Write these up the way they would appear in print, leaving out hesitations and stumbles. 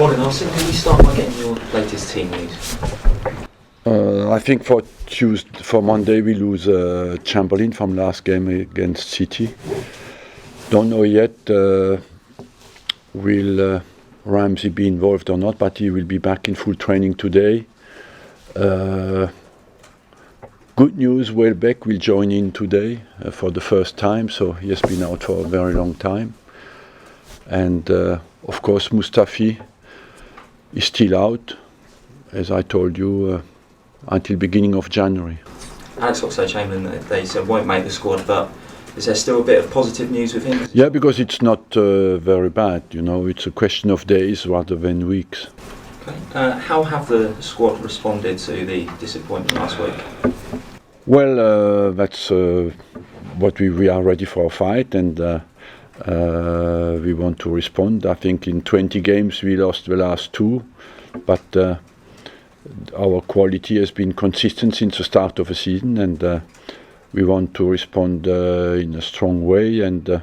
Morning, Arsene. Can we start by getting your latest team news? I think for Monday we lose Chamberlain from last game against City. Don't know yet will Ramsey be involved or not, but he will be back in full training today. Good news, Welbeck will join in today for the first time, so he has been out for a very long time. And of course Mustafi is still out, as I told you, until beginning of January. Alex Oxlade-Chamberlain, they said won't make the squad, but is there still a bit of positive news with him? Yeah, because it's not very bad, you know, it's a question of days rather than weeks. Okay. How have the squad responded to the disappointment last week? Well, that's what we are ready for a fight, and we want to respond. I think in 20 games we lost the last 2, but our quality has been consistent since the start of the season, and we want to respond in a strong way and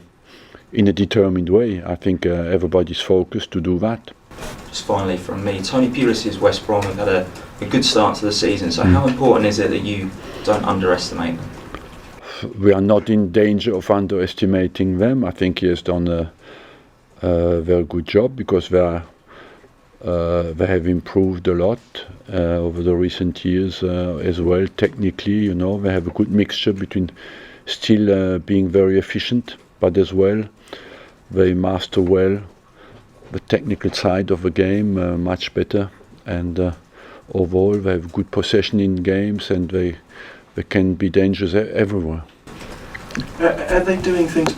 in a determined way. I think everybody's focused to do that. Just finally from me, Tony Pulis's West Brom have had a good start to the season, so how important is it that you don't underestimate them? We are not in danger of underestimating them. I think he has done a very good job, because they have improved a lot over the recent years as well. Technically, you know, they have a good mixture between still being very efficient, but as well they master well the technical side of the game much better, and overall they have good possession in games, and they can be dangerous everywhere. Are they doing things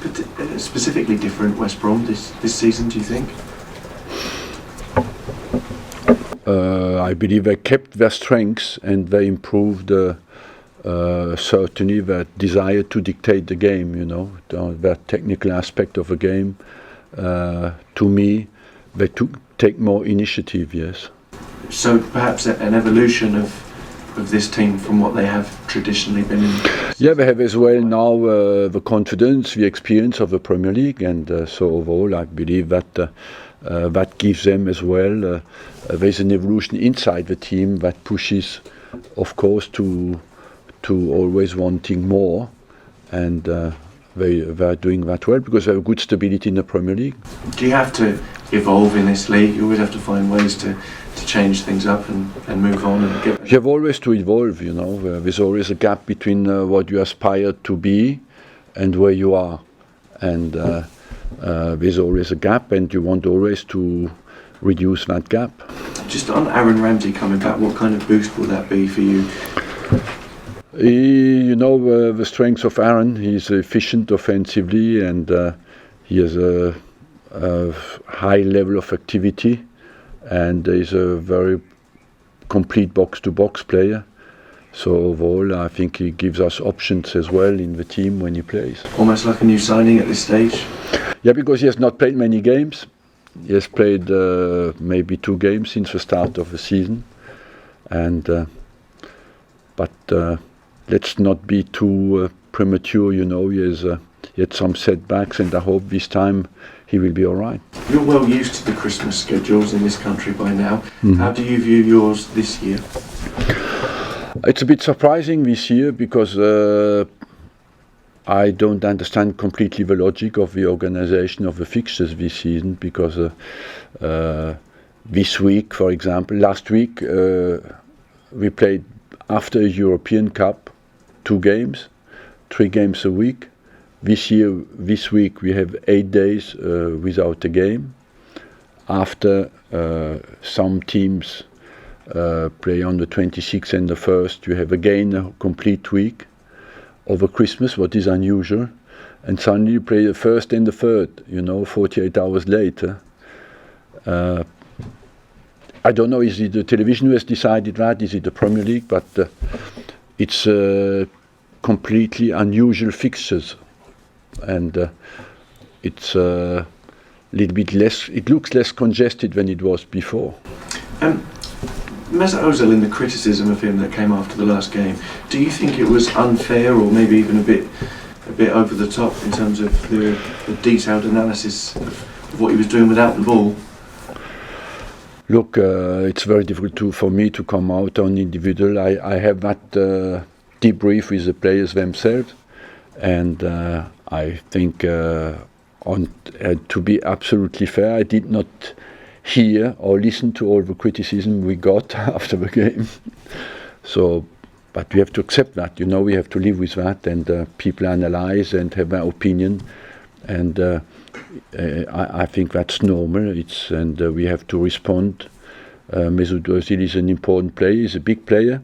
specifically different, West Brom, this season, do you think? I believe they kept their strengths, and they improved certainly that desire to dictate the game, you know, that technical aspect of the game. To me, they take more initiative, yes. So perhaps an evolution of this team from what they have traditionally been in? Yeah, they have as well now the confidence, the experience of the Premier League, and so overall I believe that that gives them as well, there's an evolution inside the team that pushes, of course, to always wanting more, and they are doing that well because they have good stability in the Premier League. Do you have to evolve in this league? You always have to find ways to change things up and move on and get... You have always to evolve, you know. There's always a gap between what you aspire to be and where you are, and there's always a gap, and you want always to reduce that gap. Just on Aaron Ramsey coming back, what kind of boost will that be for you? You know, the strengths of Aaron, he's efficient offensively, and he has a high level of activity, and he's a very complete box-to-box player. So overall, I think he gives us options as well in the team when he plays. Almost like a new signing at this stage? Yeah, because he has not played many games. He has played maybe 2 games since the start of the season, and but let's not be too premature, you know. He had some setbacks, and I hope this time he will be all right. You're well used to the Christmas schedules in this country by now. Mm-hmm. How do you view yours this year? It's a bit surprising this year, because I don't understand completely the logic of the organization of the fixtures this season, because this week, for example, last week we played after a European Cup 2 games, 3 games a week. This week we have 8 days without a game. After some teams play on the 26th and the 1st, you have again a complete week over Christmas, what is unusual, and suddenly you play the 1st and the 3rd, you know, 48 hours later. I don't know, is it the television who has decided that, is it the Premier League, but it's completely unusual fixtures, and it's a little bit less, it looks less congested than it was before. Mesut Ozil, in the criticism of him that came after the last game, do you think it was unfair, or maybe even a bit over the top in terms of the detailed analysis of what he was doing without the ball? Look, it's very difficult for me to come out on individual. I have that debrief with the players themselves, and I think, to be absolutely fair, I did not hear or listen to all the criticism we got after the game. So, but we have to accept that. We have to live with that, and people analyze and have their opinion, and I think that's normal. And we have to respond. Mesut Özil is an important player. He's a big player,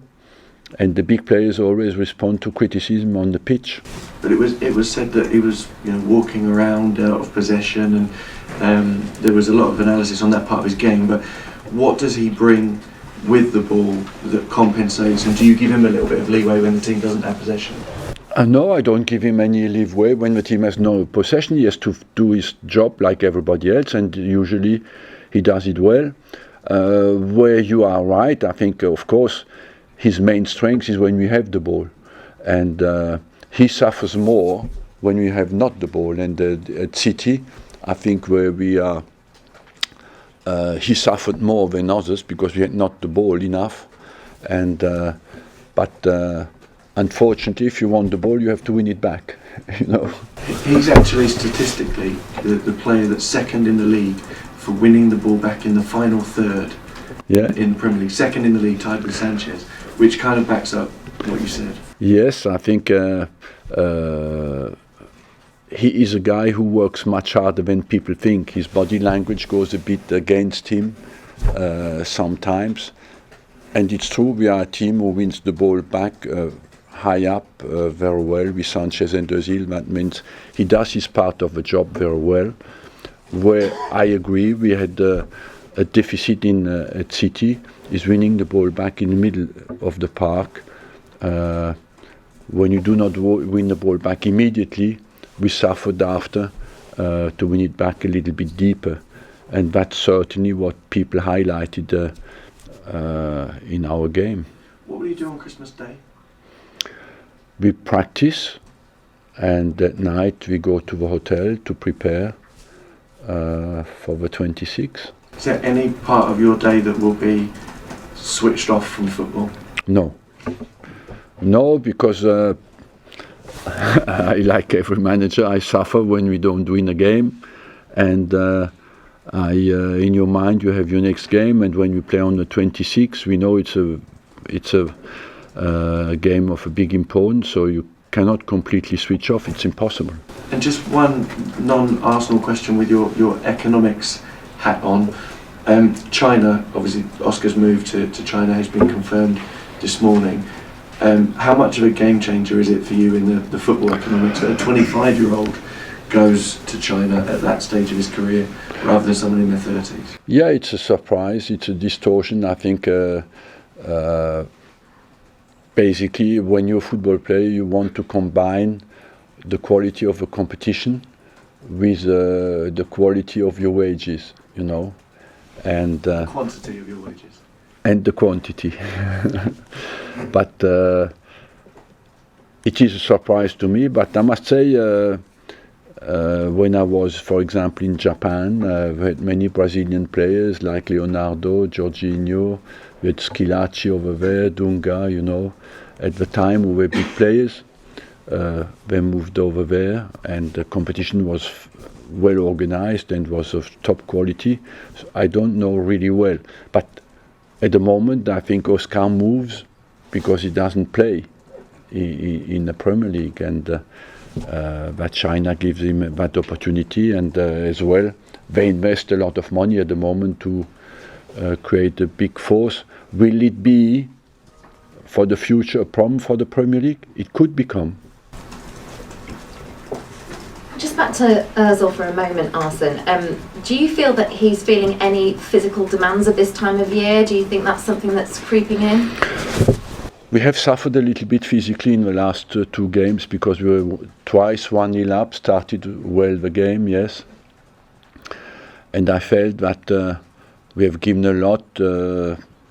and the big players always respond to criticism on the pitch. But it was said that he was walking around out of possession, and there was a lot of analysis on that part of his game. But what does he bring with the ball that compensates? And do you give him a little bit of leeway when the team doesn't have possession? No, I don't give him any leeway. When the team has no possession, he has to do his job like everybody else, and usually he does it well. Where you are right, I think, of course, his main strength is when we have the ball, and he suffers more when we have not the ball. And at City, I think where we are, he suffered more than others because we had not the ball enough. And but unfortunately, if you want the ball, you have to win it back. He's actually statistically the player that's second in the league for winning the ball back in the final third. Yeah. In the Premier League, second in the league, tied with Sanchez, which kind of backs up what you said. Yes, I think he is a guy who works much harder than people think. His body language goes a bit against him sometimes, and it's true, we are a team who wins the ball back high up very well with Sanchez and Özil. That means he does his part of the job very well. Where I agree, we had a deficit at City is winning the ball back in the middle of the park. When you do not win the ball back immediately, we suffered after to win it back a little bit deeper, and that's certainly what people highlighted in our game. What will you do on Christmas Day? We practice, and at night we go to the hotel to prepare for the 26th. Is there any part of your day that will be switched off from football? No, because I, like every manager, I suffer when we don't win a game, and in your mind you have your next game, and when we play on the 26th, we know it's a game of a big importance, so you cannot completely switch off. It's impossible. And just one non-Arsenal question with your economics hat on. China, obviously Oscar's move to China has been confirmed this morning. How much of a game changer is it for you in the football economics that a 25-year-old goes to China at that stage of his career rather than someone in their 30s? Yeah, it's a surprise, it's a distortion. I think basically when you're a football player you want to combine the quality of the competition with the quality of your wages, and quantity of your wages. And the quantity. But it is a surprise to me, but I must say when I was, for example, in Japan, we had many Brazilian players like Leonardo, Jorginho, we had Schillaci over there, Dunga, at the time who were big players. They moved over there, and the competition was well organized and was of top quality. So I don't know really well, but at the moment I think Oscar moves because he doesn't play in the Premier League, and that China gives him that opportunity, and as well they invest a lot of money at the moment to create a big force. Will it be for the future a problem for the Premier League? It could become. Just back to Özil for a moment, Arsene. Do you feel that he's feeling any physical demands at this time of year? Do you think that's something that's creeping in? We have suffered a little bit physically in the last two games because we were twice 1-0 up, started well the game, yes. And I felt that we have given a lot,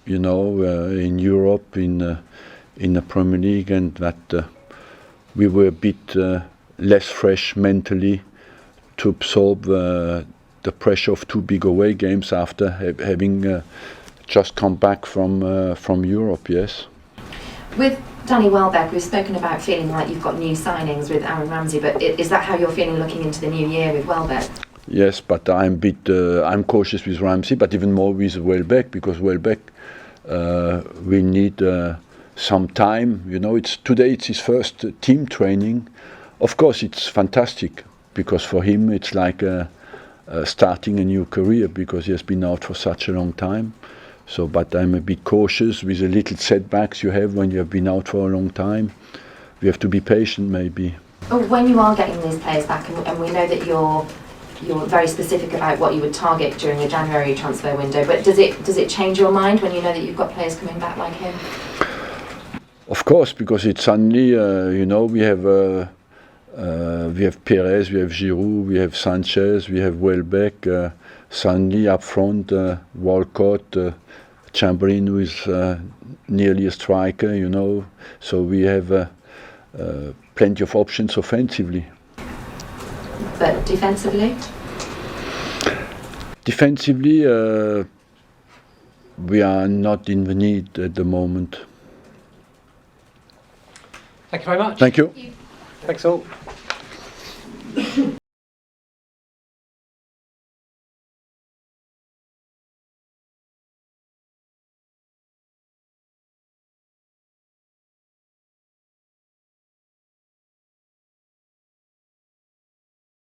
in Europe, in the Premier League, and that we were a bit less fresh mentally to absorb the the pressure of 2 big away games after having just come back from Europe. Yes. With Danny Welbeck, we've spoken about feeling like you've got new signings with Aaron Ramsey, but is that how you're feeling looking into the new year with Welbeck? Yes, but I'm cautious with Ramsey, but even more with Welbeck, because Welbeck will need some time. You know, today it's his first team training. Of course, it's fantastic because for him it's like starting a new career because he has been out for such a long time. So, but I'm a bit cautious with the little setbacks you have when you have been out for a long time. We have to be patient, maybe. When you are getting these players back, and we know that you're very specific about what you would target during the January transfer window, but does it change your mind when you know that you've got players coming back like him? Of course, because it's suddenly, you know, we have Perez, we have Giroud, we have Sanchez, we have Welbeck. Suddenly up front, Walcott, Chamberlain, who is nearly a striker, you know. So we have plenty of options offensively. But defensively? Defensively, we are not in the need at the moment. Thank you very much. Thank you. Thanks all.